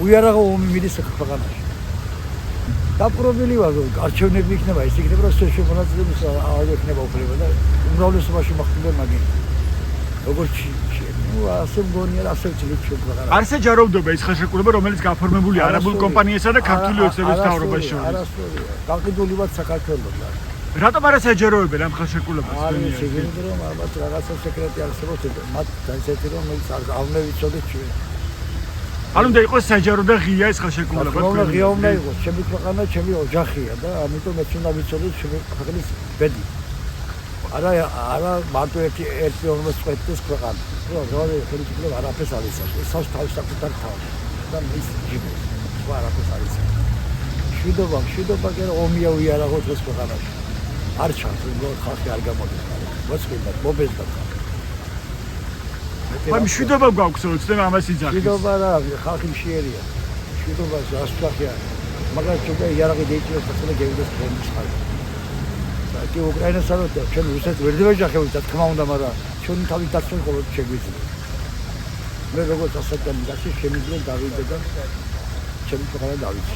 უიარაღო ომი მიდის ქვეყანაში. დაპყრობილი ვარ, არჩევნები იქნება, ის იქნება, შემონაწილების არ ექნება უფლება და უმრავლესობაში მოხდება მაგით. როგორც ასე მგონია, ასე ვწლით ჩვენ ქვეყანა. არ საჯაროვდება ის ხელშეკრულება, რომელიც გაფორმებულია არაბულ კომპანიასა და ქართული ოცნების მთავრობას შორის. არასწორია. გაყიდული ვარ საქართველოსთან. რატომ არ საჯაროვებენ ამ ხელშეკრულებას? არის ისე რომ ალბათ რაღაცა სეკრეტი არსებობს, მათ დაიცეთ რომ არ ვიცოდეთ ჩვენ. ანუ უნდა იყოს საჯარო და ღია ეს ხელშეკრულება. უნდა ღია უნდა იყოს, ჩემი ქვეყანა, ჩემი ოჯახია და ამიტომ მეც უნდა ვიცოდეთ ჩემი ქვეყნის ბედი. არა მარტო ერთი ორმოს წვეთის ქვეყანა. რა ხელისუფლება არაფერს არ იცავს. ეს თავის საკუთარ თავს და მის ჯიბს. სხვა არაფერს არ იცავს. შვიდობა კი არა ომია უიარაღო დღეს ქვეყანაში. არ ჩანს, რომ ხალხი არ გამოდის. მოწყინდა, მობეზდა. მაგრამ შვიდობა გვაქვს, უცნებ ამას იძახის. შვიდობა რა, ხალხი მშიერია. შვიდობა ასწრაფია. მაგრამ ჩვენ იარაღი დაიჭიროს ხოლმე გევიდეს ფრენის ხალხი. კი უკრაინასთან ჩვენ რუსეთს ვერ დავეჯახებთ, თქმა უნდა, მაგრამ ჩვენ თავის დაცვას ყოველთვის შეგვიძლია. მე როგორც ასაკანი გასი შემიძლია დავიდე და ჩემი ქვეყანა დავიცი.